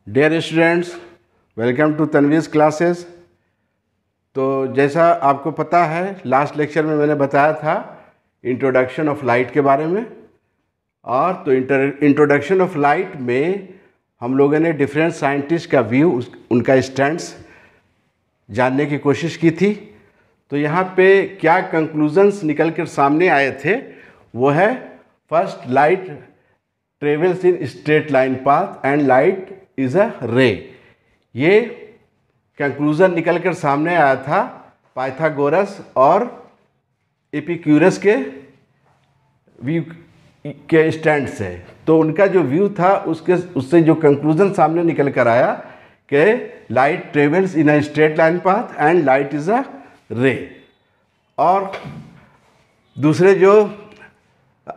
Dear students, welcome to Tanvi's classes. तो जैसा आपको पता है, लास्ट लेक्चर में मैंने बताया था इंट्रोडक्शन ऑफ लाइट के बारे में। और तो इंट्रोडक्शन ऑफ लाइट में हम लोगों ने डिफरेंट साइंटिस्ट का व्यू, उनका स्टैंड्स जानने की कोशिश की थी। तो यहाँ पे क्या कंक्लूजन्स निकल कर सामने आए थे वो है, first, light travels in straight line path and light is अ रे। ये कंक्लूज़न निकल कर सामने आया था पाइथागोरस और एपिक्यूरस के व्यू के स्टैंड से। तो उनका जो व्यू था उससे जो कंक्लूज़न सामने निकल कर आया कि light travels in a straight line path and light is अ रे। और दूसरे जो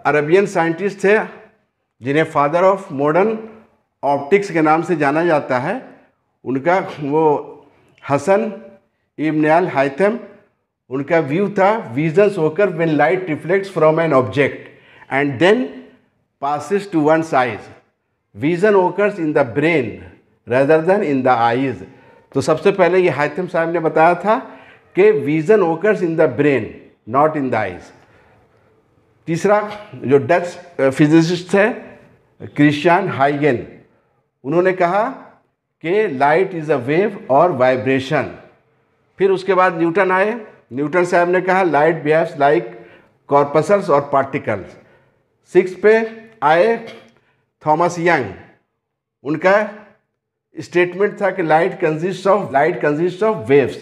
अरबियन साइंटिस्ट थे, जिन्हें फादर ऑफ मॉडर्न ऑप्टिक्स के नाम से जाना जाता है, उनका वो हसन इब्न अल हैथम, उनका व्यू था visions occur when light reflects from an object and then passes to one's eyes. Vision occurs in the brain rather than in the eyes. तो सबसे पहले ये हैथम साहब ने बताया था कि vision occurs in the brain, not in the eyes. तीसरा जो डच फिजिसिस्ट है क्रिश्चियन हाइगेन, उन्होंने कहा कि लाइट इज़ अ वेव और वाइब्रेशन। फिर उसके बाद न्यूटन आए। न्यूटन साहब ने कहा लाइट बिहेव्स लाइक कॉर्पसल्स और पार्टिकल्स। 6 पे आए थॉमस यंग, उनका स्टेटमेंट था कि लाइट कंसिस्ट ऑफ वेव्स।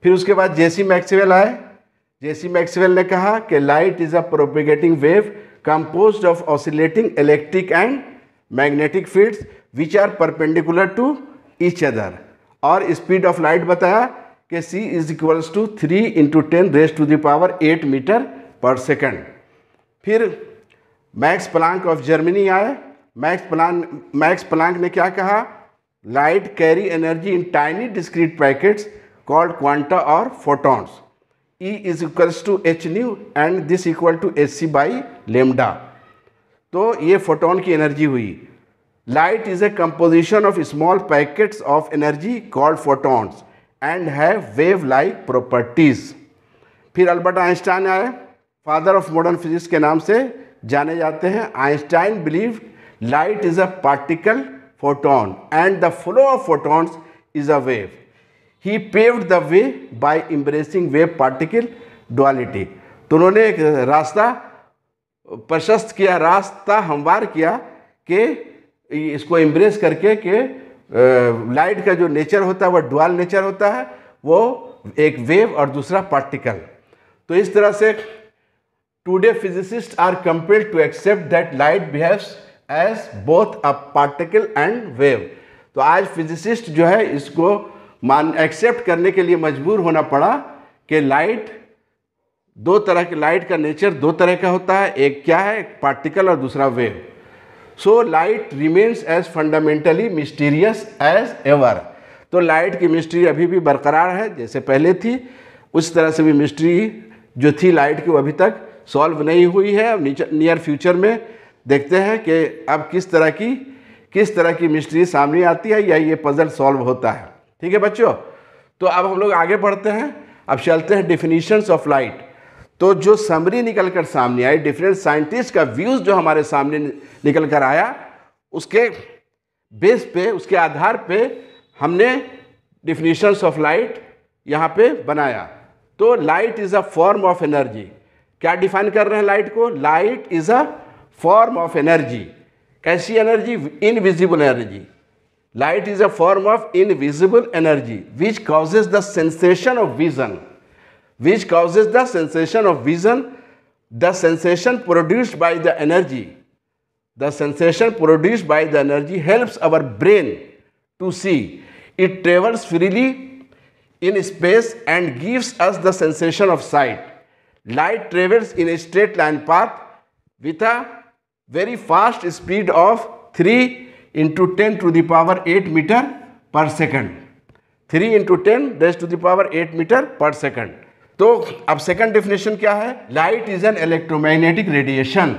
फिर उसके बाद जेसी मैक्सवेल आए। जेसी मैक्सवेल ने कहा कि light is a propagating wave composed of oscillating electric and magnetic fields which are perpendicular to each other. और स्पीड ऑफ लाइट बताया कि c is equals to 3 × 10⁻⁸ metre per second. फिर मैक्स प्लांक ऑफ जर्मनी आए। Max Planck ने क्या कहा, light carry energy in tiny discrete packets called quanta और photons. E is equals to h nu and this equal to hc/λ। तो ये photon की energy हुई। Light is a composition of small packets of energy called photons and have wave like properties. फिर Albert Einstein आए, father of modern physics के नाम से जाने जाते हैं। Einstein believe light is a particle photon and the flow of photons is a wave. He paved the way by embracing wave particle duality. तो उन्होंने एक रास्ता प्रशस्त किया, रास्ता हमवार किया कि इसको एम्ब्रेस करके कि लाइट का जो नेचर होता है वह डुअल नेचर होता है, वो एक वेव और दूसरा पार्टिकल। तो इस तरह से today physicist are compelled to accept that light behaves as both a particle and wave. तो आज फिजिसिस्ट जो है इसको एक्सेप्ट करने के लिए मजबूर होना पड़ा कि लाइट दो तरह के, लाइट का नेचर दो तरह का होता है, एक क्या है, एक पार्टिकल और दूसरा wave. So light remains as fundamentally mysterious as ever. तो लाइट की मिस्ट्री अभी भी बरकरार है, जैसे पहले थी उस तरह से भी मिस्ट्री जो थी लाइट की वो अभी तक सॉल्व नहीं हुई है। अब नियर फ्यूचर में देखते हैं कि अब किस तरह की मिस्ट्री सामने आती है या ये पजल सॉल्व होता है। ठीक है बच्चों, तो अब हम लोग आगे बढ़ते हैं। अब चलते हैं डिफिनीशंस ऑफ लाइट। तो जो समरी निकल कर सामने आई, डिफरेंट साइंटिस्ट का व्यूज़ जो हमारे सामने निकल कर आया, उसके बेस पे, उसके आधार पे हमने डिफिनीशंस ऑफ लाइट यहाँ पे बनाया। तो light is a form of energy. क्या डिफाइन कर रहे हैं लाइट को? Light is a form of energy. कैसी energy? Invisible energy. Light is a form of invisible energy which causes the sensation of vision. The sensation produced by the energy helps our brain to see. It travels freely in space and gives us the sensation of sight. Light travels in a straight line path with a very fast speed of 3 × 10⁸ metre per second. 3 × 10⁸ metre per second. तो अब second definition क्या है? Light is an electromagnetic radiation.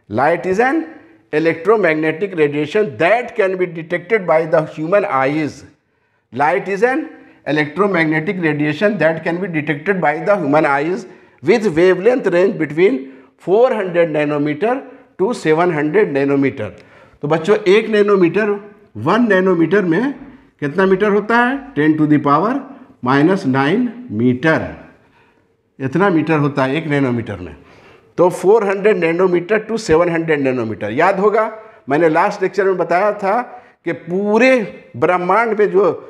Light is an electromagnetic radiation that can be detected by the human eyes. Light is an electromagnetic radiation that can be detected by the human eyes with wavelength range between 400 nanometer to 700 nanometer. तो बच्चों 1 nanometre 1 nanometre में कितना metre होता है? 10 to the power -9 metre, इतना metre होता है 1 nanometre में। तो 400 नैनोमीटर टू 700 नैनोमीटर। याद होगा मैंने लास्ट लेक्चर में बताया था कि पूरे ब्रह्मांड में जो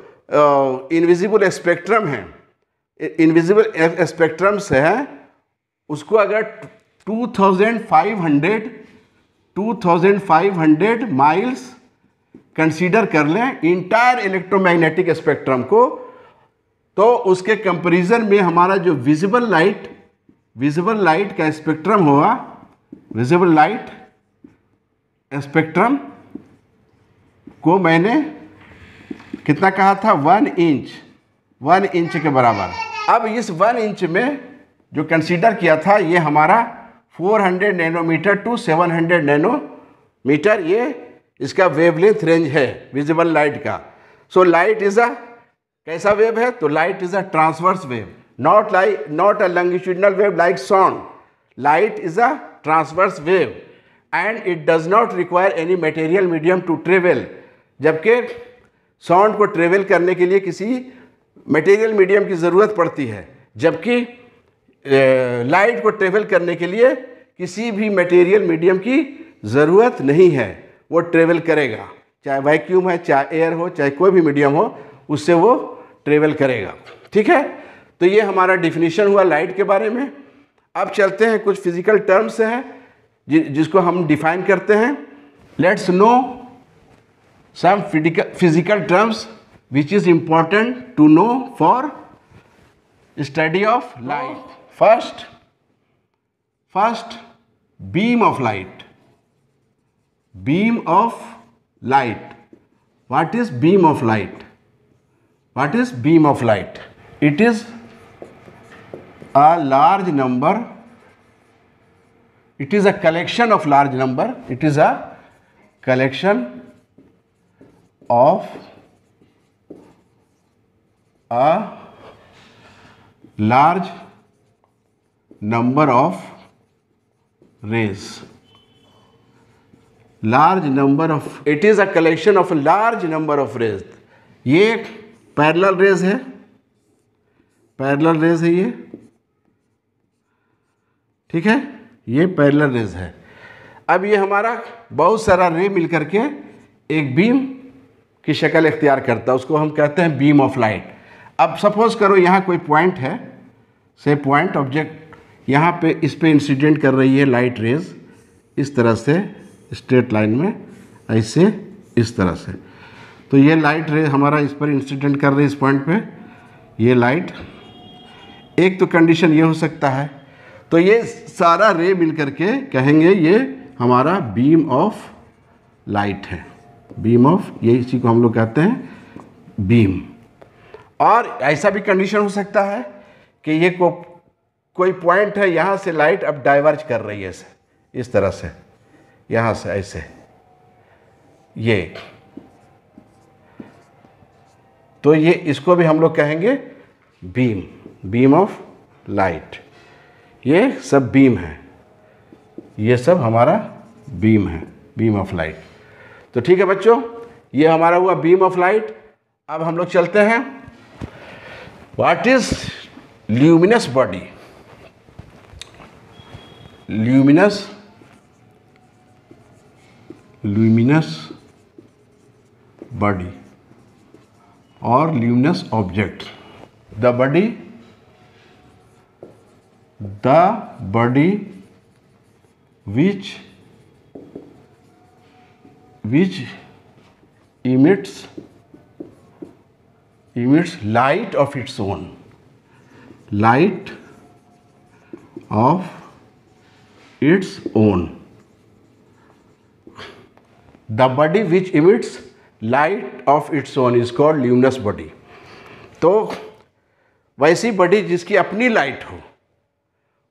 इनविजिबल स्पेक्ट्रम है, इनविजिबल स्पेक्ट्रम्स है, उसको अगर 2500 माइल्स कंसीडर कर लें इंटायर इलेक्ट्रोमैग्नेटिक स्पेक्ट्रम को, तो उसके कंपैरिजन में हमारा जो विजिबल लाइट का स्पेक्ट्रम होगा, विजिबल लाइट स्पेक्ट्रम को मैंने कितना कहा था? 1 इंच के बराबर। अब इस 1 इंच में जो कंसीडर किया था ये हमारा 400 नैनोमीटर टू 700 नैनोमीटर, ये इसका वेवलेंथ रेंज है विजिबल लाइट का। सो लाइट इज अ कैसा वेव है? तो light is a transverse wave, not a longitudinal wave like sound. Light is a transverse wave and it does not require any material medium to travel. जबकि sound को travel करने के लिए किसी material medium की ज़रूरत पड़ती है, जबकि लाइट को ट्रेवल करने के लिए किसी भी मटेरियल मीडियम की ज़रूरत नहीं है। वो ट्रेवल करेगा, चाहे वैक्यूम है, चाहे एयर हो, चाहे कोई भी मीडियम हो, उससे वो ट्रेवल करेगा। ठीक है, तो ये हमारा डिफिनीशन हुआ लाइट के बारे में। अब चलते हैं कुछ फिजिकल टर्म्स हैं जिसको हम डिफाइन करते हैं। Let's know some physical terms which is important to know for study of light. First beam of light. Beam of light. What is beam of light? What is beam of light? It is a large number. It is a collection of large number. It is a collection of a large number of rays. Large number of, it is a collection of a large number of rays. ये parallel raise है, parallel raise है ये, ठीक है, ये parallel raise है। अब ये हमारा बहुत सारा रे मिलकर के एक बीम की शक्ल इख्तियार करता है, उसको हम कहते हैं बीम ऑफ लाइट। अब सपोज करो यहाँ कोई पॉइंट है, से पॉइंट ऑब्जेक्ट यहाँ पे, इस पे इंसिडेंट कर रही है लाइट रेज इस तरह से स्ट्रेट लाइन में, ऐसे इस तरह से। तो ये लाइट रे हमारा इस पर इंसिडेंट कर रही है इस पॉइंट पे, ये लाइट। एक तो कंडीशन ये हो सकता है, तो ये सारा रे मिल करके कहेंगे ये हमारा बीम ऑफ लाइट है, बीम ऑफ, ये इसी को हम लोग कहते हैं बीम। और ऐसा भी कंडीशन हो सकता है कि ये कोई पॉइंट है, यहाँ से लाइट अब डाइवर्ज कर रही है ऐसे, इस तरह से, यहाँ से ऐसे, ये, तो ये इसको भी हम लोग कहेंगे बीम, बीम ऑफ लाइट। ये सब बीम है, ये सब हमारा बीम है, बीम ऑफ लाइट। तो ठीक है बच्चों, ये हमारा हुआ बीम ऑफ लाइट। अब हम लोग चलते हैं, what is luminous body. Luminous body और luminous object. The body which emits light of its own, light of its own. The body which emits light of its own is called luminous body. तो वैसी body जिसकी अपनी light हो,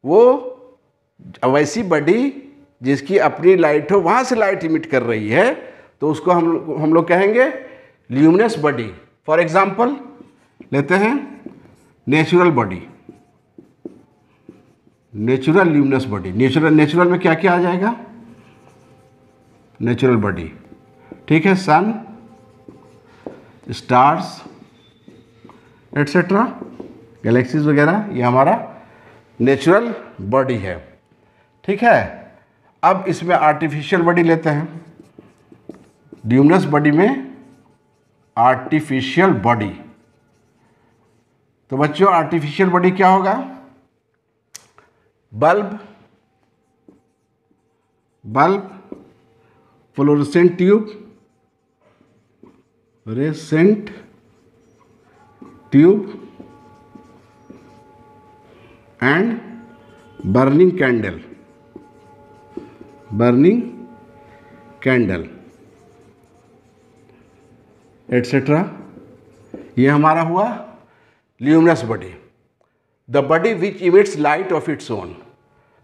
वो वैसी body जिसकी अपनी लाइट हो, वहाँ से लाइट इमिट कर रही है, तो उसको हम लोग कहेंगे ल्यूमिनस बॉडी। फॉर एग्जाम्पल लेते हैं natural body, natural luminous body. Natural में क्या क्या आ जाएगा? नेचुरल बॉडी, ठीक है, सन, स्टार्स एटसेट्रा, गैलेक्सीज वगैरह, ये हमारा नेचुरल बॉडी है, ठीक है। अब इसमें आर्टिफिशियल बॉडी लेते हैं, ल्यूमिनस बॉडी में आर्टिफिशियल बॉडी। तो बच्चों आर्टिफिशियल बॉडी क्या होगा? Bulb, fluorescent tube, recent tube and burning candle etcetera. ये हमारा हुआ luminous body. The body which emits light of its own.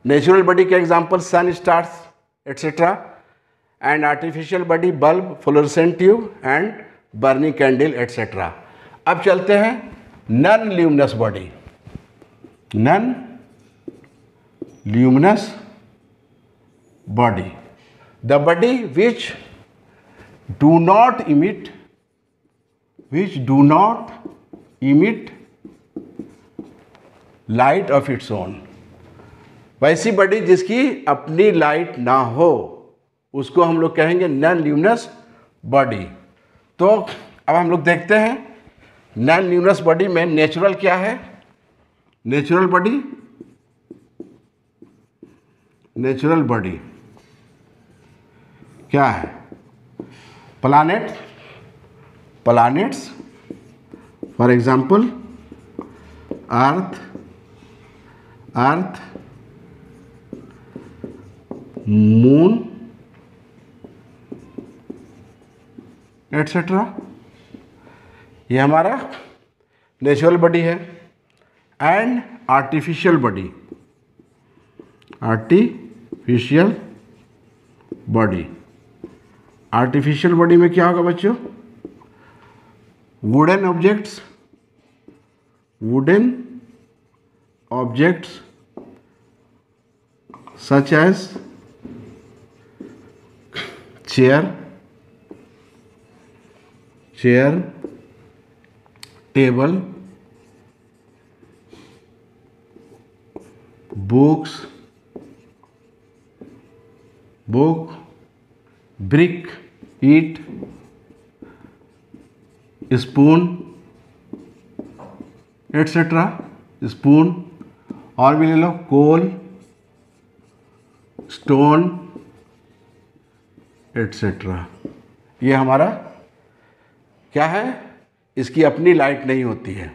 Natural body के example sun, stars etcetera, and artificial body bulb, fluorescent tube and burning candle etcetera. अब चलते हैं non luminous body. Non luminous body, the body which do not emit light of its own। वैसी body जिसकी अपनी light ना हो, उसको हम लोग कहेंगे नॉन ल्यूमिनस बॉडी। तो अब हम लोग देखते हैं नॉन ल्यूमिनस बॉडी में नेचुरल क्या है। नेचुरल बॉडी क्या है? Planets, for example earth, moon etcetera. ये हमारा नेचुरल बॉडी है। And artificial body, artificial body में क्या होगा बच्चों? Wooden objects such as chair, table, book, brick, ईट, स्पून एटसेट्रा। स्पून और भी ले लो, कोल, स्टोन एटसेट्रा। ये हमारा क्या है? इसकी अपनी लाइट नहीं होती है।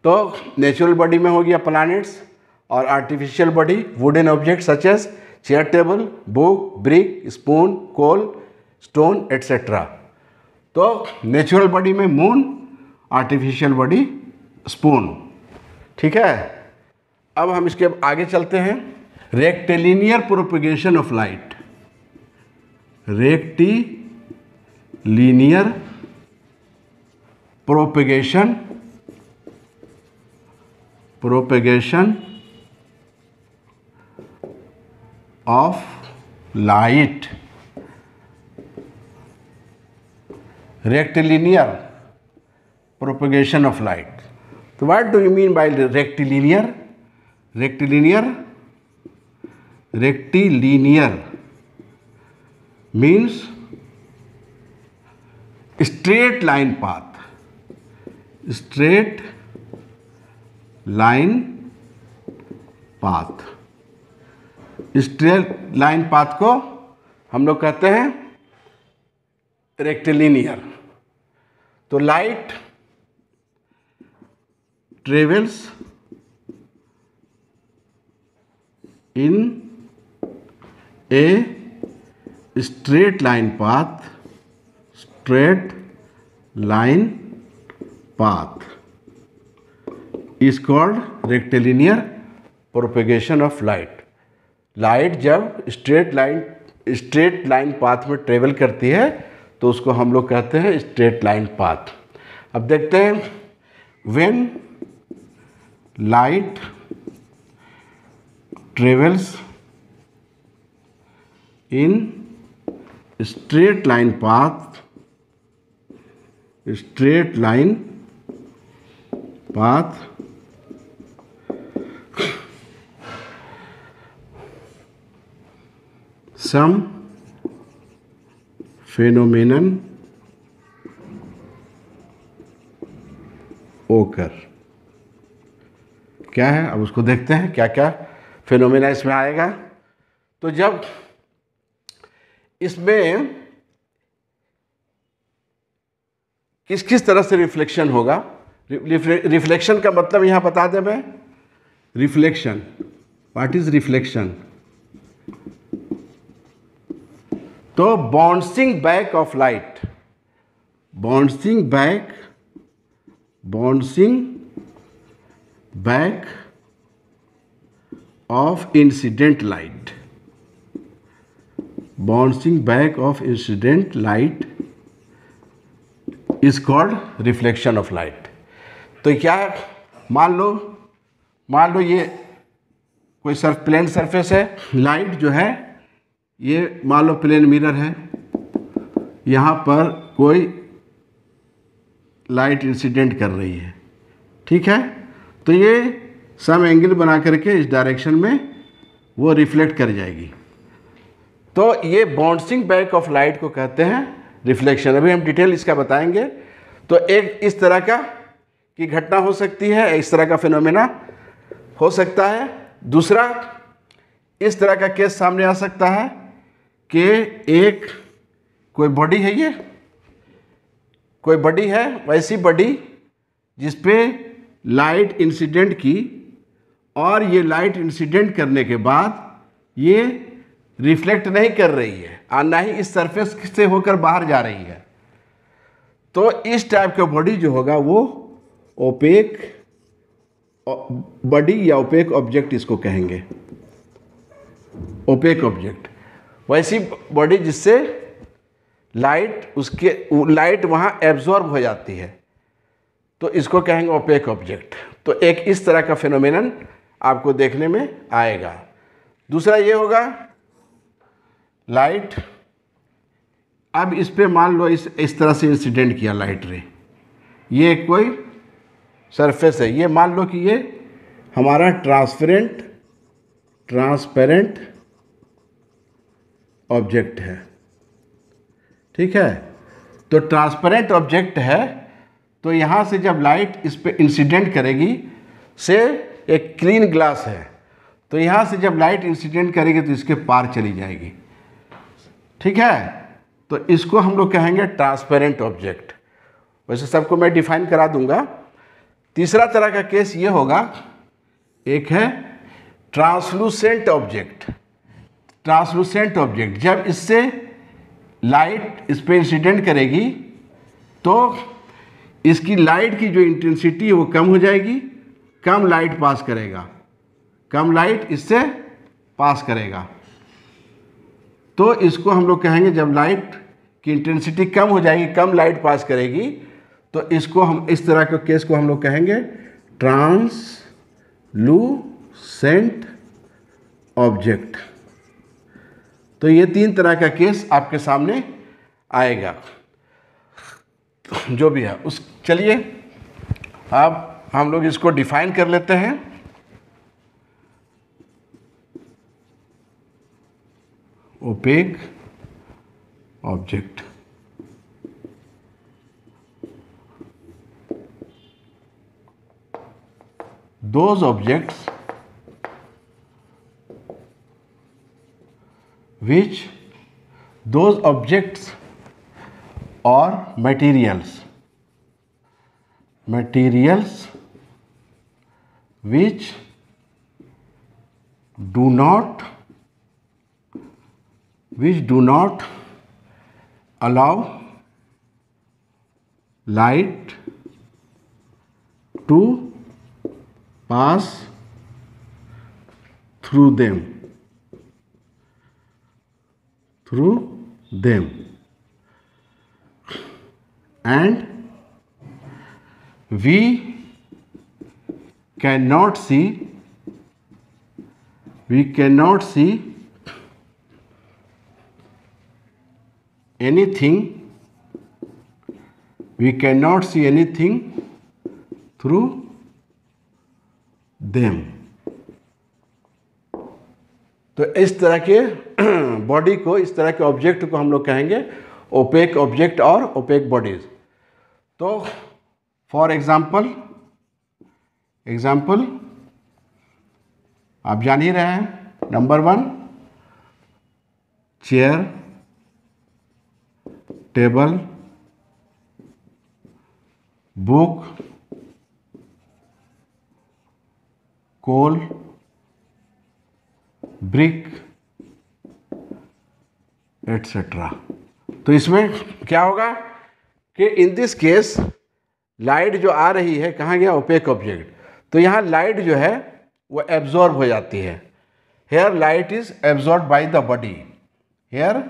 तो नेचुरल बॉडी में हो गया प्लैनेट्स, और artificial body wooden object such as chair, table, book, brick, spoon, coal, stone etcetera. तो नेचुरल बॉडी में मून, आर्टिफिशियल बॉडी स्पून, ठीक है। अब हम इसके आगे चलते हैं। Rectilinear propagation of light, rectilinear propagation of light, rectilinear propagation of light. So what do you mean by rectilinear? Rectilinear means straight line path, straight line path को हम लोग कहते हैं रेक्टिलिनियर। तो light travels in a straight line path is called rectilinear propagation of light। Light जब straight line path में travel करती है तो उसको हम लोग कहते हैं स्ट्रेट लाइन पाथ। अब देखते हैं, when light travels in straight line path, some phenomenon occur। क्या है, अब उसको देखते हैं क्या क्या फिनोमेना इसमें आएगा। तो जब इसमें किस किस तरह से रिफ्लेक्शन होगा, रिफ्लेक्शन का मतलब यहां बता दें मैं। Reflection, what is reflection? तो bouncing back of light, bouncing back of incident light, bouncing back of incident light is called reflection of light. तो क्या है, मान लो ये कोई प्लेन सरफेस है, लाइट जो है ये मान लो प्लेन मिरर है, यहाँ पर कोई लाइट इंसिडेंट कर रही है, ठीक है। तो ये सम एंगल बना करके इस डायरेक्शन में वो रिफ्लेक्ट कर जाएगी। तो ये बाउंसिंग बैक ऑफ लाइट को कहते हैं रिफ्लेक्शन। अभी हम डिटेल इसका बताएंगे। तो एक इस तरह का की घटना हो सकती है, इस तरह का फिनोमेना हो सकता है। दूसरा, इस तरह का केस सामने आ सकता है कि एक कोई बॉडी है, ये कोई बॉडी है, वैसी बॉडी जिसपे लाइट इंसिडेंट की और ये लाइट इंसिडेंट करने के बाद ये रिफ्लेक्ट नहीं कर रही है और ना ही इस सरफेस से होकर बाहर जा रही है। तो इस टाइप का बॉडी जो होगा वो ओपेक बॉडी या ओपेक ऑब्जेक्ट इसको कहेंगे, ओपेक ऑब्जेक्ट। वैसी बॉडी जिससे लाइट वहाँ एब्जॉर्ब हो जाती है, तो इसको कहेंगे ओपेक ऑब्जेक्ट। तो एक इस तरह का फिनोमेनन आपको देखने में आएगा। दूसरा ये होगा, लाइट अब इस पे मान लो इस तरह से इंसिडेंट किया लाइट रे, ये कोई सरफेस है, ये मान लो कि ये हमारा ट्रांसपेरेंट ऑब्जेक्ट है, ठीक है। तो ट्रांसपेरेंट ऑब्जेक्ट है, तो यहाँ से जब लाइट इस पे इंसिडेंट करेगी, से एक क्लीन ग्लास है, तो यहाँ से जब लाइट इंसिडेंट करेगी तो इसके पार चली जाएगी, ठीक है। तो इसको हम लोग कहेंगे ट्रांसपेरेंट ऑब्जेक्ट। वैसे सबको मैं डिफाइन करा दूंगा। तीसरा तरह का केस ये होगा, एक है ट्रांसलूसेंट ऑब्जेक्ट। ट्रांसलूसेंट ऑब्जेक्ट, जब इससे लाइट इस पे इंसिडेंट करेगी तो इसकी लाइट की जो इंटेंसिटी है वो कम हो जाएगी, कम लाइट पास करेगा, कम लाइट इससे पास करेगा। तो इसको हम लोग कहेंगे, जब लाइट की इंटेंसिटी कम हो जाएगी, कम लाइट पास करेगी, तो इसको हम इस तरह के केस को हम लोग कहेंगे ट्रांसलूसेंट ऑब्जेक्ट। तो ये तीन तरह का केस आपके सामने आएगा, जो भी है उस। चलिए अब हम लोग इसको डिफाइन कर लेते हैं। Opaque object, those objects or materials which do not allow light to pass through them through them, and we cannot see anything through them. तो इस तरह के बॉडी को, इस तरह के ऑब्जेक्ट को हम लोग कहेंगे ओपेक ऑब्जेक्ट और ओपेक बॉडीज. तो फॉर एग्जाम्पल आप जान ही रहे हैं. नंबर 1 चेयर, टेबल, बुक, कोल, ब्रिक, एटसेट्रा. तो इसमें क्या होगा कि इन दिस केस लाइट जो आ रही है कहाँ गया, ओपेक ऑब्जेक्ट. तो यहाँ लाइट जो है वो एब्जॉर्ब हो जाती है. Here light is absorb by the body. Here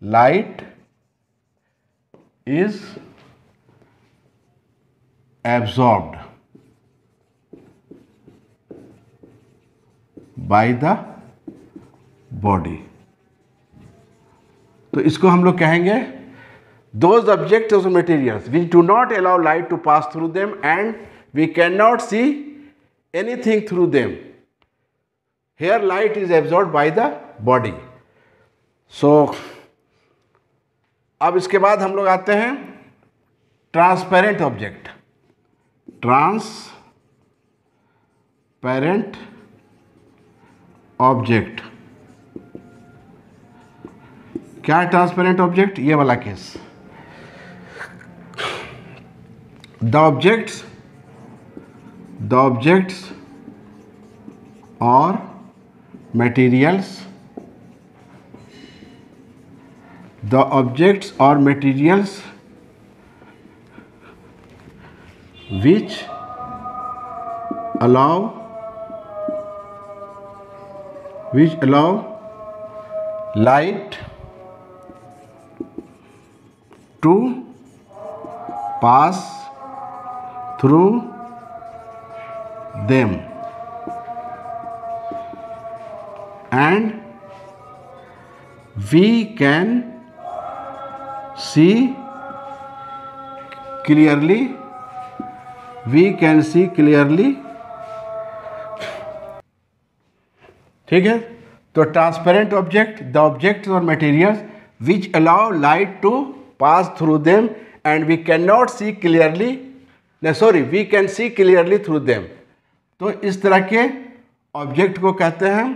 light is absorbed by the body. तो इसको हम लोग कहेंगे those objects or materials which do not allow light to pass through them and we cannot see anything through them. Here light is absorbed by the body. So अब इसके बाद हम लोग आते हैं ट्रांसपेरेंट ऑब्जेक्ट. ट्रांसपेरेंट ऑब्जेक्ट क्या है? Transparent object ये वाला case. The objects or materials which allow light to pass through them and we can see clearly ठीक है. तो ट्रांसपेरेंट ऑब्जेक्ट, द ऑब्जेक्ट्स और materials which allow light to pass through them and we can not see clearly, we can see clearly through them. तो इस तरह के object को कहते हैं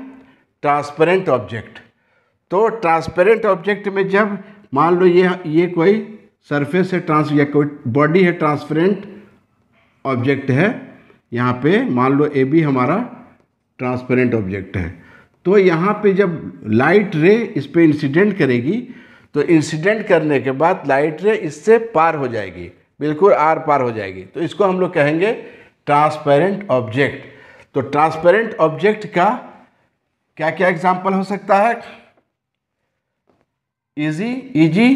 ट्रांसपेरेंट ऑब्जेक्ट. तो ट्रांसपेरेंट ऑब्जेक्ट में जब मान लो ये कोई सरफेस है, या कोई बॉडी है, ट्रांसपेरेंट ऑब्जेक्ट है, यहाँ पे मान लो ए बी हमारा ट्रांसपेरेंट ऑब्जेक्ट है. तो यहाँ पे जब लाइट रे इस पे इंसिडेंट करेगी तो इंसिडेंट करने के बाद लाइट रे इससे पार हो जाएगी, बिल्कुल आर पार हो जाएगी. तो इसको हम लोग कहेंगे ट्रांसपेरेंट ऑब्जेक्ट. तो ट्रांसपेरेंट ऑब्जेक्ट का क्या क्या एग्जाम्पल हो सकता है? Easy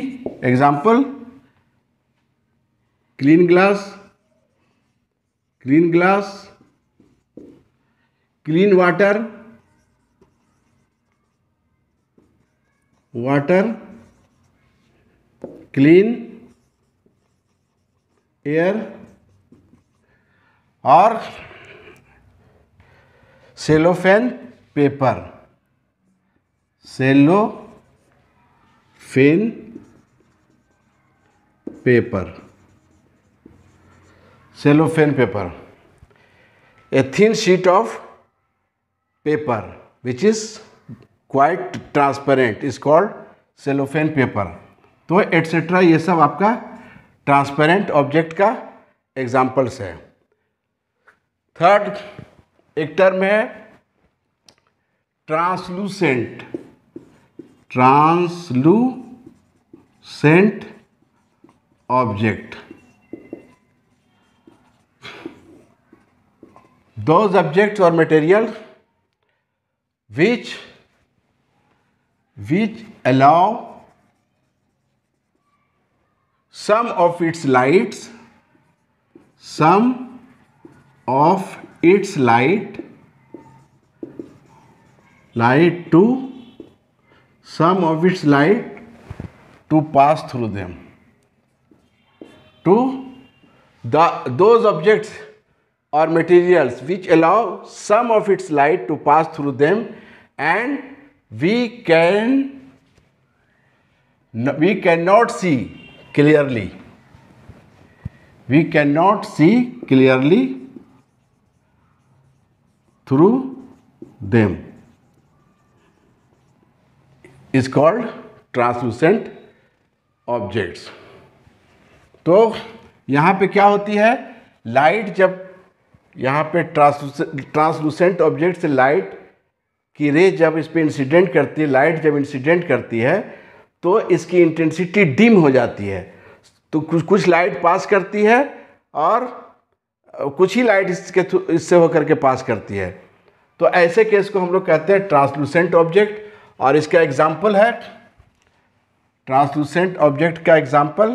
example clean glass, clean water, clean air और cellophane paper. Cellophane paper, a thin sheet of paper which is quite transparent is called cellophane paper. तो एटसेट्रा ये सब आपका ट्रांसपेरेंट ऑब्जेक्ट का एग्जाम्पल्स है. थर्ड एक टर्म है translucent object. Those objects or materials which which allow some of its light to pass through them, to those objects or materials which allow some of its light to pass through them, and we cannot see clearly. We cannot see clearly through them. Is called translucent objects. तो यहाँ पे क्या होती है, light जब यहाँ पे translucent object से लाइट की रे जब इस पर इंसिडेंट करती है, लाइट जब इंसिडेंट करती है तो इसकी इंटेंसिटी डिम हो जाती है। तो कुछ लाइट पास करती है और कुछ ही लाइट इससे होकर के पास करती है। तो ऐसे केस को हम लोग कहते हैं ट्रांसलूसेंट ऑब्जेक्ट। और इसका एग्जाम्पल है, ट्रांसलूसेंट ऑब्जेक्ट का एग्जाम्पल,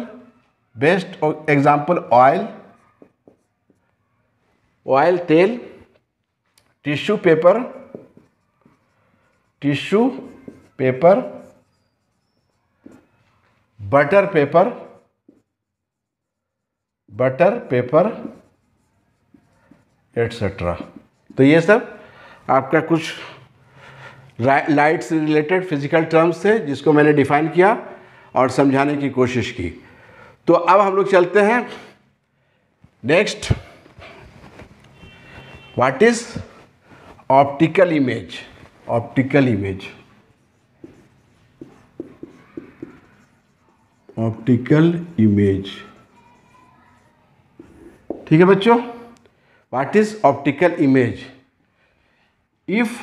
बेस्ट एग्जाम्पल ऑयल, तेल, tissue paper, butter paper etcetera. तो ये सब आपका कुछ लाइट से रिलेटेड फिजिकल टर्म्स थे जिसको मैंने डिफाइन किया और समझाने की कोशिश की। तो अब हम लोग चलते हैं next, what is optical image. Optical image, ठीक है बच्चों। What is optical image? If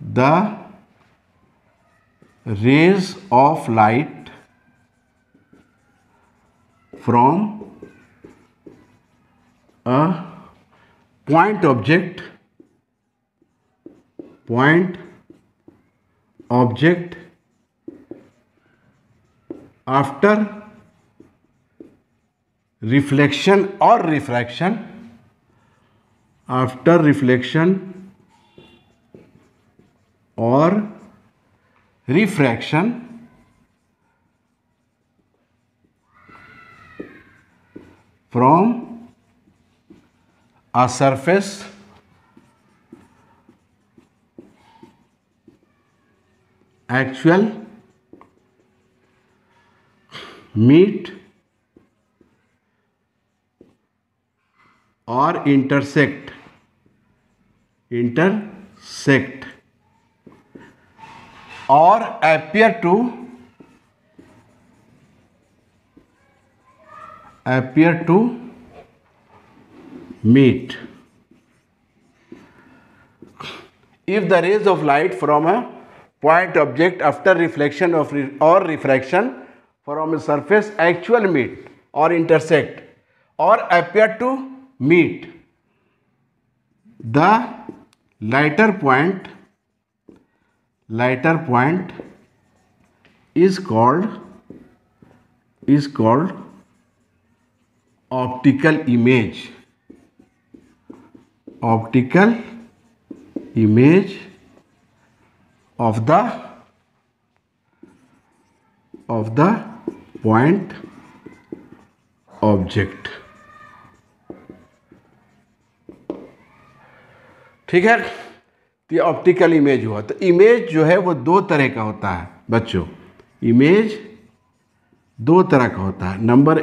the rays of light from a point object after reflection or refraction, from a surface actual meet or intersect or appear to meet. If the rays of light from a point object after reflection or refraction from a surface actually meet or intersect or appear to meet, the lighter point is called optical image. Optical image of the point object. ठीक है, तो ये optical image हुआ। तो image जो है वो दो तरह का होता है बच्चों। इमेज दो तरह का होता है। Number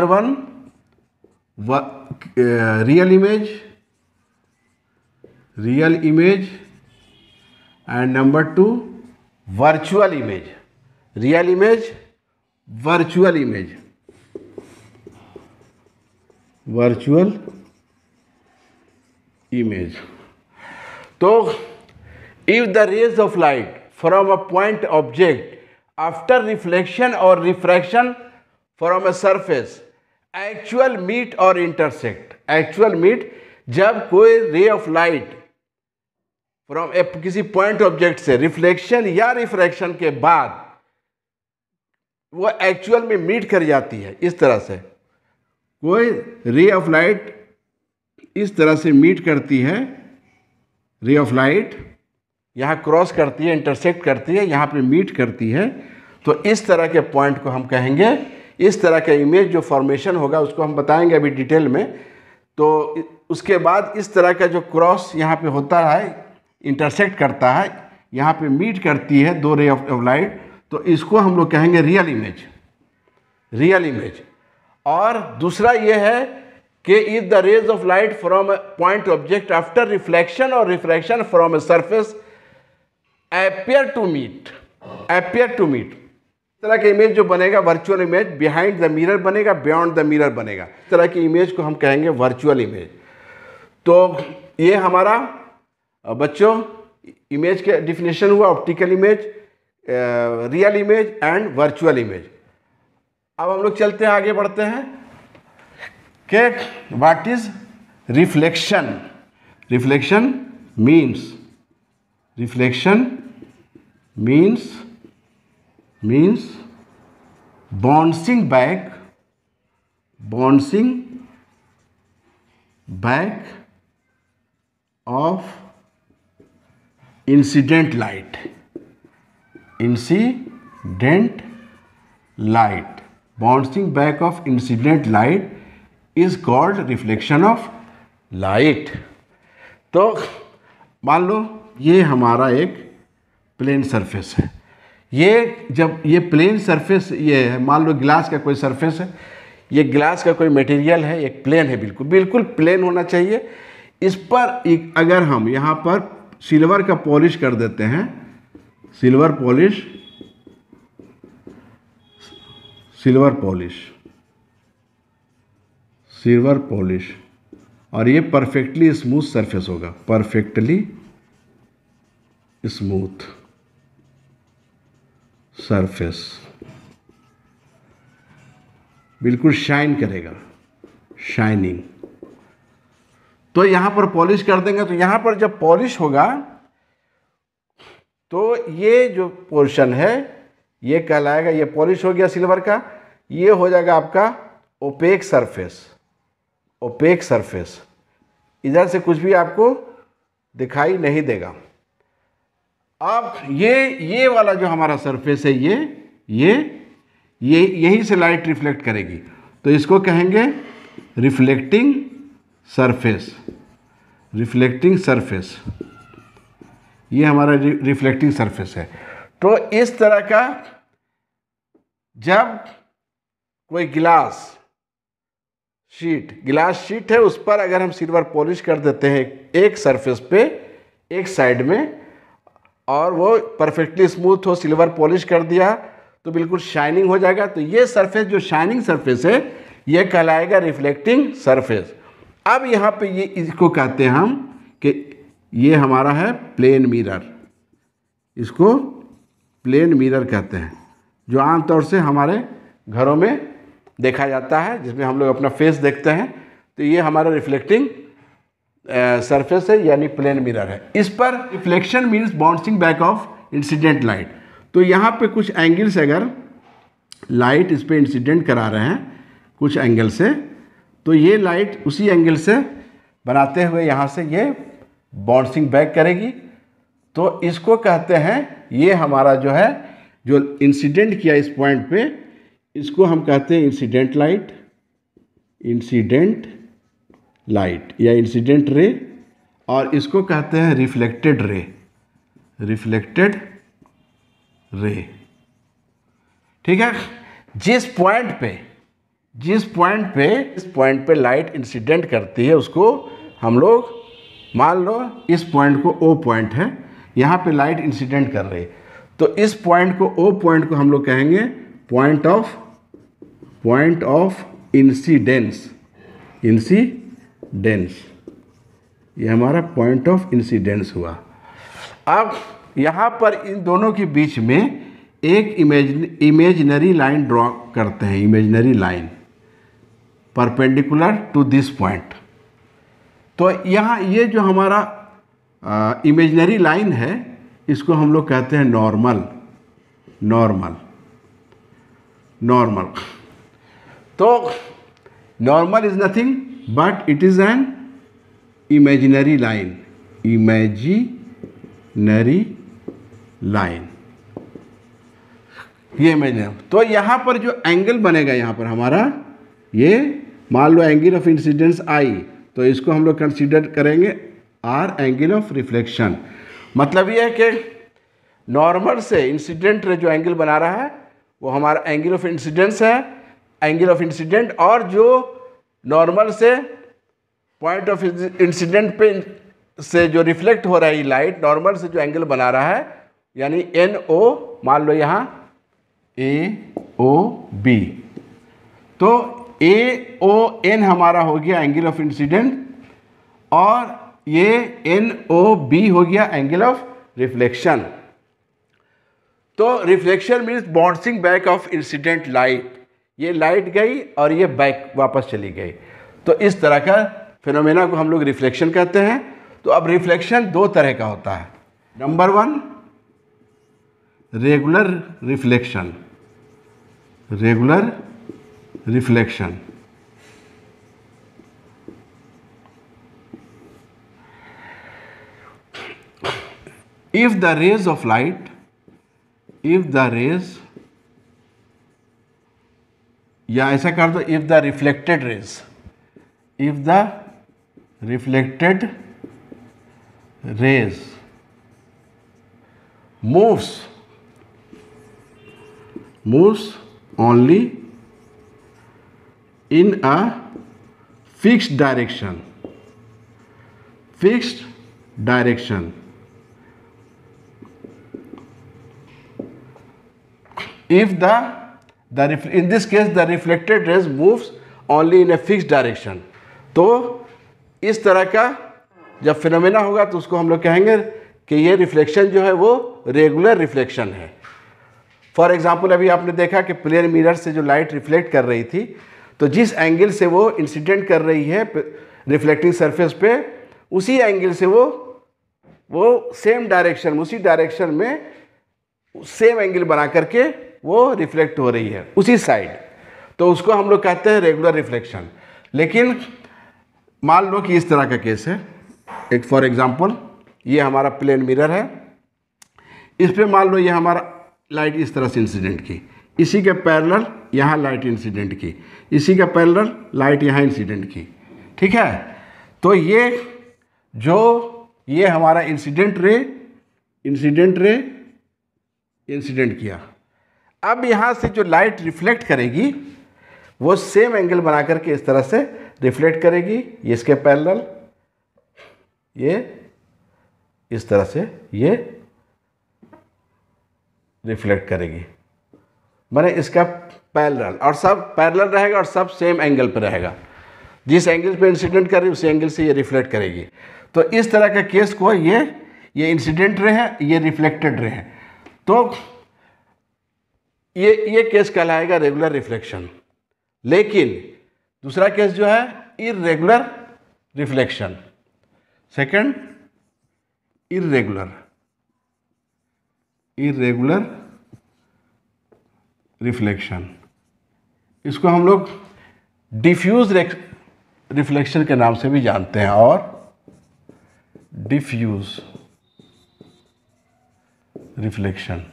one real image and number two virtual image. Real image, virtual image. तो if the rays of light from a point object after reflection or refraction from a surface actual meet or intersect, actual meet, जब कोई ray of light from किसी point object से reflection या refraction के बाद वो actual में meet कर जाती है। इस तरह से कोई रे ऑफ लाइट इस तरह से मीट करती है, रे ऑफ लाइट यहाँ क्रॉस करती है, इंटरसेक्ट करती है, यहाँ पे मीट करती है, तो इस तरह के पॉइंट को हम कहेंगे, इस तरह का इमेज जो फॉर्मेशन होगा उसको हम बताएंगे अभी डिटेल में। तो उसके बाद इस तरह का जो क्रॉस यहाँ पे होता है, इंटरसेक्ट करता है, यहाँ पे मीट करती है दो रे ऑफ लाइट, तो इसको हम लोग कहेंगे रियल इमेज, रियल इमेज। और दूसरा ये है कि if the rays of light from a point object after reflection और refraction from a surface appear to meet, इस तरह के इमेज जो बनेगा virtual image, behind the mirror बनेगा, बियॉन्ड द मिरर बनेगा, इस तरह की इमेज को हम कहेंगे वर्चुअल इमेज। तो ये हमारा बच्चों इमेज के डिफिनेशन हुआ, optical image, real image and virtual image. अब हम लोग चलते हैं, आगे बढ़ते हैं कि what is reflection. Reflection means bouncing back of incident light, bouncing back of incident light is called reflection of light। तो मान लो ये हमारा एक प्लेन सरफेस है, ये जब ये प्लेन सरफेस ये है, मान लो ग्लास का कोई सरफेस है, ये ग्लास का कोई मटेरियल है, एक प्लेन है, बिल्कुल प्लेन होना चाहिए। इस पर अगर हम यहाँ पर सिल्वर का पॉलिश कर देते हैं, सिल्वर पॉलिश, और ये परफेक्टली स्मूथ सरफेस होगा, परफेक्टली स्मूथ सरफेस, बिल्कुल शाइन करेगा, शाइनिंग। तो यहाँ पर पॉलिश कर देंगे, तो यहाँ पर जब पॉलिश होगा तो ये जो पोर्शन है ये कहलाएगा, ये पॉलिश हो गया सिल्वर का, ये हो जाएगा आपका ओपेक सरफेस। इधर से कुछ भी आपको दिखाई नहीं देगा। अब ये वाला जो हमारा सरफेस है, ये यहीं से लाइट रिफ्लेक्ट करेगी, तो इसको कहेंगे रिफ्लेक्टिंग सरफेस। ये हमारा रिफ्लेक्टिंग सरफेस है। तो इस तरह का जब कोई ग्लास शीट है, उस पर अगर हम सिल्वर पॉलिश कर देते हैं एक सरफेस पे, एक साइड में, और वो परफेक्टली स्मूथ हो, सिल्वर पॉलिश कर दिया तो बिल्कुल शाइनिंग हो जाएगा। तो ये सरफेस जो शाइनिंग सरफेस है ये कहलाएगा रिफ्लेक्टिंग सरफेस। अब यहाँ पे ये इसको कहते हैं हम कि ये हमारा है प्लेन मिरर, इसको प्लेन मिरर कहते हैं, जो आमतौर से हमारे घरों में देखा जाता है, जिसमें हम लोग अपना फेस देखते हैं। तो ये हमारा रिफ्लेक्टिंग सरफेस है, यानी प्लेन मिरर है। इस पर reflection means bouncing back of incident light. तो यहाँ पे कुछ एंगल से अगर लाइट इस पर इंसिडेंट करा रहे हैं कुछ एंगल से, तो ये लाइट उसी एंगल से बनाते हुए यहाँ से ये बाउंसिंग बैक करेगी। तो इसको कहते हैं, ये हमारा जो है जो इंसिडेंट किया इस पॉइंट पे, इसको हम कहते हैं इंसिडेंट लाइट या इंसिडेंट रे, और इसको कहते हैं रिफ्लेक्टेड रे। ठीक है। जिस पॉइंट पे लाइट इंसिडेंट करती है उसको हम लोग, मान लो इस पॉइंट को O पॉइंट है, यहाँ पे लाइट इंसिडेंट कर रही है, तो इस पॉइंट को O पॉइंट को हम लोग कहेंगे पॉइंट ऑफ इंसिडेंस। ये हमारा पॉइंट ऑफ इंसिडेंस हुआ। अब यहाँ पर इन दोनों के बीच में एक इमेजिनरी लाइन ड्रॉ करते हैं, imaginary line perpendicular to this point. तो यहाँ ये जो हमारा इमेजिनरी लाइन है, इसको हम लोग कहते हैं नॉर्मल। तो normal is nothing but it is an imaginary line. ये इमेजिनरी। तो यहाँ पर जो एंगल बनेगा यहाँ पर हमारा, ये मान लो एंगल ऑफ इंसिडेंस आई, तो इसको हम लोग कंसीडर करेंगे आर एंगल ऑफ रिफ्लेक्शन। मतलब ये है कि नॉर्मल से इंसिडेंट रे जो एंगल बना रहा है वो हमारा एंगल ऑफ इंसिडेंस है, एंगल ऑफ इंसिडेंट। और जो नॉर्मल से पॉइंट ऑफ इंसिडेंट पे से जो रिफ्लेक्ट हो रहा है लाइट, नॉर्मल से जो एंगल बना रहा है, यानी NO, मान लो यहाँ AOB, तो AON हमारा हो गया एंगल ऑफ इंसिडेंट और ये NOB हो गया एंगल ऑफ रिफ्लेक्शन। तो reflection means bouncing back of incident light. ये लाइट गई और ये बैक वापस चली गई, तो इस तरह का फिनोमेना को हम लोग रिफ्लेक्शन कहते हैं। तो अब रिफ्लेक्शन दो तरह का होता है। Number 1 regular reflection. If the rays of light, या ऐसा कर दो, if the reflected rays moves only in a fixed direction, if in this case the reflected rays moves only in a fixed direction, तो इस तरह का जब phenomena होगा तो उसको हम लोग कहेंगे कि ये रिफ्लेक्शन जो है वो रेगुलर रिफ्लेक्शन है। फॉर एग्जांपल अभी आपने देखा कि प्लेन मिरर से जो लाइट रिफ्लेक्ट कर रही थी, तो जिस एंगल से वो इंसिडेंट कर रही है रिफ्लेक्टिंग सरफेस पे, उसी एंगल से वो सेम डायरेक्शन, उसी डायरेक्शन में सेम एंगल बना करके वो रिफ्लेक्ट हो रही है उसी साइड, तो उसको हम लोग कहते हैं रेगुलर रिफ्लेक्शन। लेकिन मान लो कि इस तरह का केस है, एक फॉर एग्जांपल ये हमारा प्लेन मिरर है, इस पे मान लो ये हमारा लाइट इस तरह से इंसिडेंट की, इसी के पैरेलल यहाँ लाइट इंसिडेंट की, इसी का पैरेलल लाइट यहाँ इंसिडेंट की, ठीक है। तो ये हमारा इंसिडेंट रे इंसिडेंट किया। अब यहाँ से जो लाइट रिफ्लेक्ट करेगी वो सेम एंगल बना करके इस तरह से रिफ्लेक्ट करेगी, ये इसके पैरेलल, ये इस तरह से ये रिफ्लेक्ट करेगी, माने इसका पैरेलल, और सब पैरेलल रहेगा और सब सेम एंगल पर रहेगा। जिस एंगल पे इंसिडेंट कर रही है उसी एंगल से ये रिफ्लेक्ट करेगी। तो इस तरह का केस को ये इंसिडेंट रे है, ये रिफ्लेक्टेड रे है, तो ये केस कहलाएगा रेगुलर रिफ्लेक्शन। लेकिन दूसरा केस जो है irregular reflection, second irregular reflection, इसको हम लोग डिफ्यूज रिफ्लेक्शन के नाम से भी जानते हैं, और diffuse reflection.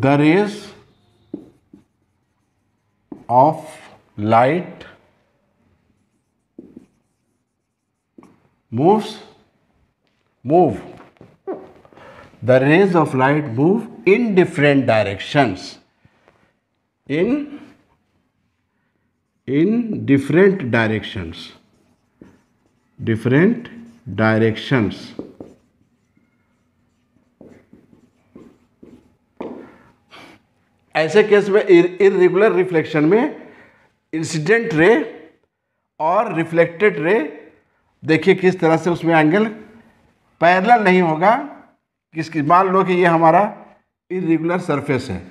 The rays of light move. The rays of light move in different directions. In different directions. ऐसे केस में इर्रेगुलर रिफ्लेक्शन में इंसिडेंट रे और रिफ्लेक्टेड रे, देखिए किस तरह से उसमें एंगल पैरेलल नहीं होगा। मान लो कि ये हमारा इर्रेगुलर सरफेस है,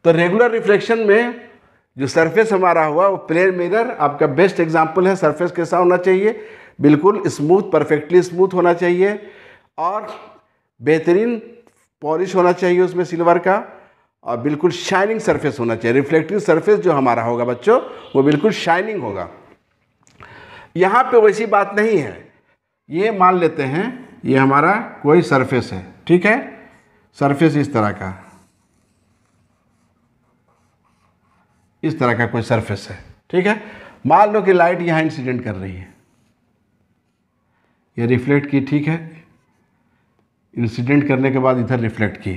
तो रेगुलर रिफ्लेक्शन में जो सरफेस हमारा हुआ वो प्लेन मिरर आपका बेस्ट एग्जांपल है। सरफेस कैसा होना चाहिए? बिल्कुल स्मूथ, परफेक्टली स्मूथ होना चाहिए और बेहतरीन पॉलिश होना चाहिए उसमें सिल्वर का, और बिल्कुल शाइनिंग सरफेस होना चाहिए। रिफ्लेक्टिव सरफेस जो हमारा होगा बच्चों वो बिल्कुल शाइनिंग होगा। यहाँ पे वैसी बात नहीं है। ये मान लेते हैं ये हमारा कोई सरफेस है, ठीक है, सरफेस इस तरह का, इस तरह का कोई सरफेस है, ठीक है। मान लो कि लाइट यहाँ इंसिडेंट कर रही है, ये रिफ्लेक्ट की, ठीक है, इंसिडेंट करने के बाद इधर रिफ्लेक्ट की,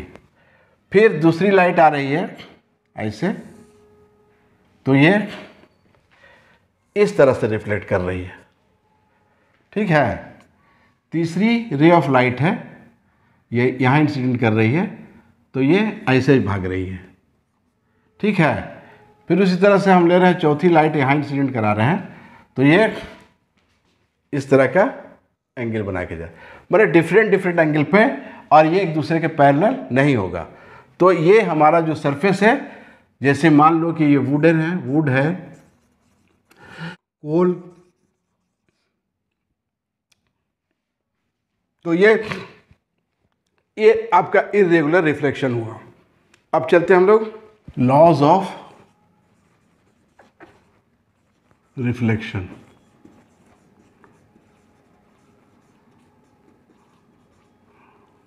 फिर दूसरी लाइट आ रही है ऐसे, तो ये इस तरह से रिफ्लेक्ट कर रही है, ठीक है। तीसरी रे ऑफ लाइट है, ये यहाँ इंसिडेंट कर रही है, तो ये ऐसे ही भाग रही है, ठीक है। फिर उसी तरह से हम ले रहे हैं चौथी लाइट, यहाँ इंसिडेंट करा रहे हैं, तो ये इस तरह का एंगल बना के जाए, मतलब डिफरेंट एंगल पे, और ये एक दूसरे के पैरेलल नहीं होगा। तो ये हमारा जो सरफेस है, जैसे मान लो कि ये वुडन है, वुड है, कोल, तो ये आपका इरेगुलर रिफ्लेक्शन हुआ। अब चलते हैं हम लोग laws of reflection.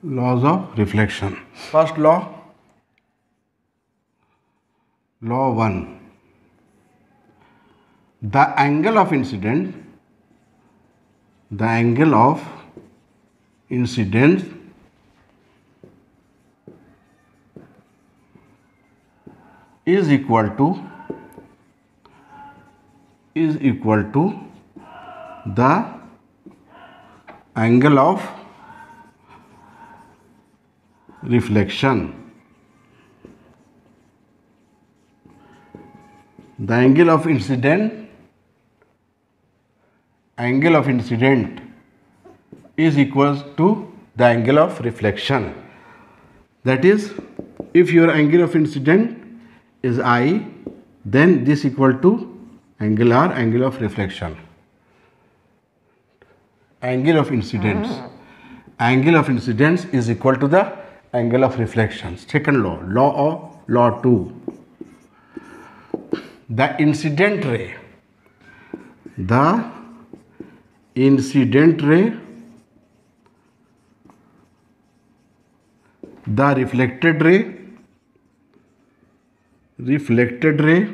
Laws of reflection, first law, law 1, the angle of incident, the angle of incident is equal to the angle of reflection. The angle of incident is equals to the angle of reflection. That is, if your angle of incident is I, then this equal to angle R, angle of reflection. Angle of incidence is equal to the angle of reflection. Second law, law 2. The incident ray, the reflected ray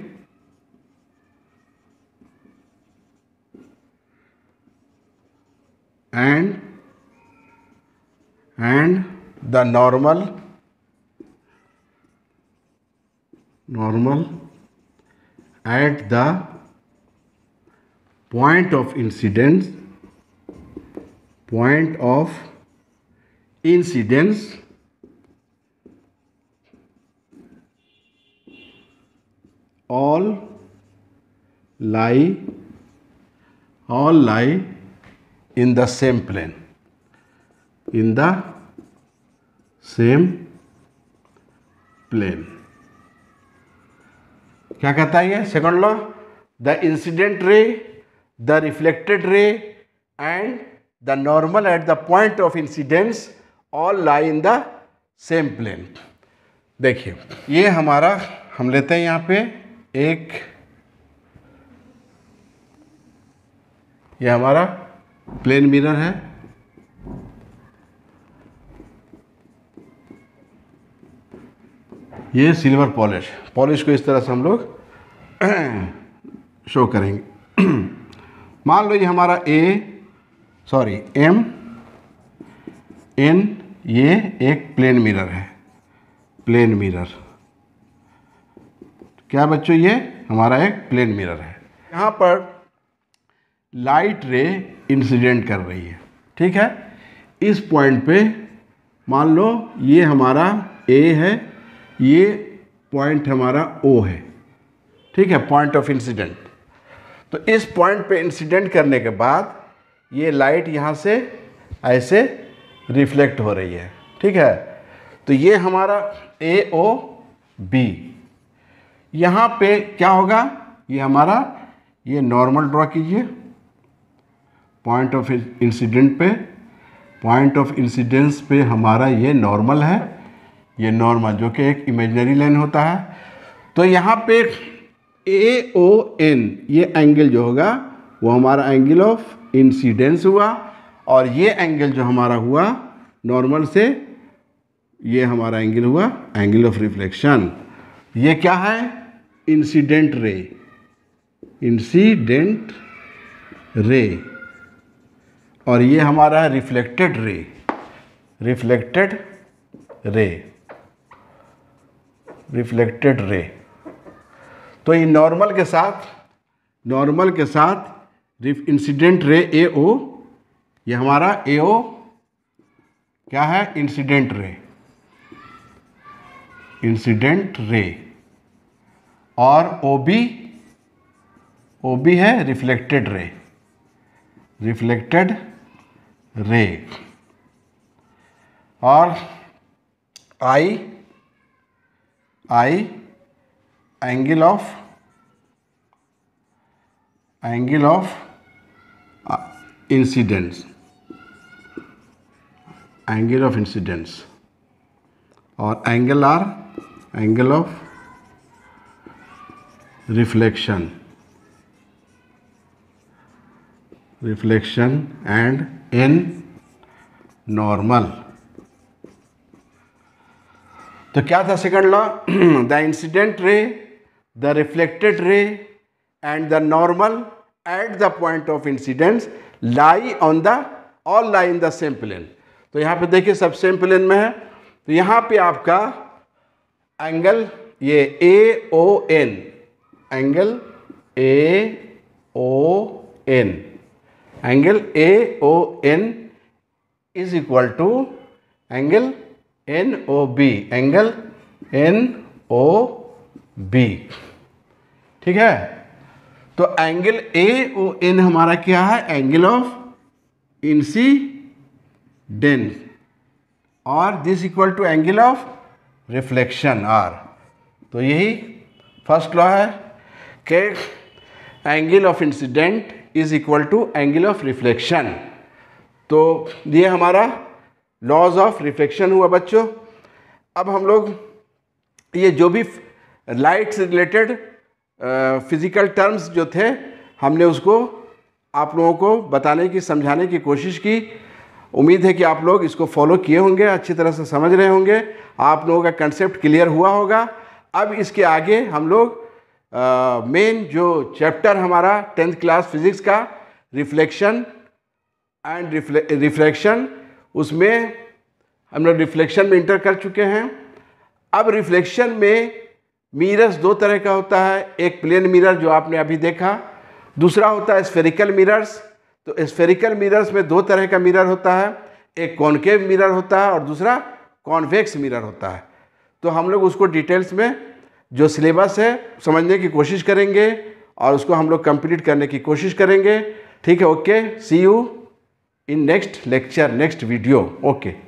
and the normal at the point of incidence all lie in the same plane, क्या कहता है ये second law? The incident ray, the reflected ray and the normal at the point of incidence all lie in the same plane. देखिए ये हमारा, हम लेते हैं यहाँ पे एक, ये हमारा प्लेन मिरर है, ये सिल्वर पॉलिश को इस तरह से हम लोग शो करेंगे। मान लो ये हमारा एम एन, ये एक प्लेन मिरर है, प्लेन मिरर। क्या बच्चों, ये हमारा एक प्लेन मिरर है। यहाँ पर लाइट रे इंसिडेंट कर रही है, ठीक है। इस पॉइंट पे मान लो ये हमारा ए है, ये पॉइंट हमारा ओ है, ठीक है, पॉइंट ऑफ इंसिडेंट। तो इस पॉइंट पे इंसिडेंट करने के बाद ये लाइट यहाँ से ऐसे रिफ्लेक्ट हो रही है, ठीक है। तो ये हमारा ए ओ बी, यहाँ पे क्या होगा, ये हमारा ये नॉर्मल ड्रॉ कीजिए पॉइंट ऑफ इंसिडेंट पे, पॉइंट ऑफ इंसिडेंस पे हमारा ये नॉर्मल है, ये नॉर्मल जो कि एक इमेजिनरी लाइन होता है। तो यहाँ पे AON ये एंगल जो होगा वो हमारा एंगल ऑफ इंसिडेंस हुआ, और ये एंगल जो हमारा हुआ नॉर्मल से, ये हमारा एंगल हुआ एंगल ऑफ रिफ्लेक्शन। ये क्या है, इंसिडेंट रे, इंसिडेंट रे, और ये हमारा है reflected ray, reflected ray, reflected ray. तो ये नॉर्मल के साथ इंसिडेंट रे AO, ये हमारा AO क्या है, इंसिडेंट रे, इंसिडेंट रे, और OB है रिफ्लेक्टेड रे, रिफ्लेक्टेड रे, और I angle of incidence, angle of incidence, और angle of reflection, and in normal. तो क्या था second law, the incident ray, the reflected ray and the normal at the point of incidence lie in the same plane. तो यहाँ पे देखिए सब same plane में है। तो यहाँ पे आपका एंगल ये AON, angle AON, angle AON is equal to angle NOB, angle NOB, ठीक है। तो एंगल AON हमारा क्या है, एंगल ऑफ इंसिडेंस, और this equal to angle of reflection R। तो यही फर्स्ट लॉ है कि angle of incident is equal to angle of reflection. तो ये हमारा लॉज ऑफ रिफ्लेक्शन हुआ बच्चों। अब हम लोग ये जो भी लाइट से रिलेटेड फिजिकल टर्म्स जो थे, हमने उसको आप लोगों को बताने की, समझाने की कोशिश की। उम्मीद है कि आप लोग इसको फॉलो किए होंगे, अच्छी तरह से समझ रहे होंगे, आप लोगों का कंसेप्ट क्लियर हुआ होगा। अब इसके आगे हम लोग मेन जो चैप्टर हमारा 10th क्लास फिजिक्स का रिफ्लेक्शन एंड रिफ्रैक्शन, उसमें हम लोग रिफ्लेक्शन में इंटर कर चुके हैं। अब रिफ्लेक्शन में मिरर्स दो तरह का होता है, एक प्लेन मिरर जो आपने अभी देखा, दूसरा होता है स्फेरिकल मिरर्स। तो स्फेरिकल मिरर्स में दो तरह का मिरर होता है, एक कॉनकेव मिरर होता है और दूसरा कॉन्वेक्स मिरर होता है। तो हम लोग उसको डिटेल्स में जो सिलेबस है समझने की कोशिश करेंगे और उसको हम लोग कंप्लीट करने की कोशिश करेंगे। ठीक है, okay, see you in next lecture, next video, okay.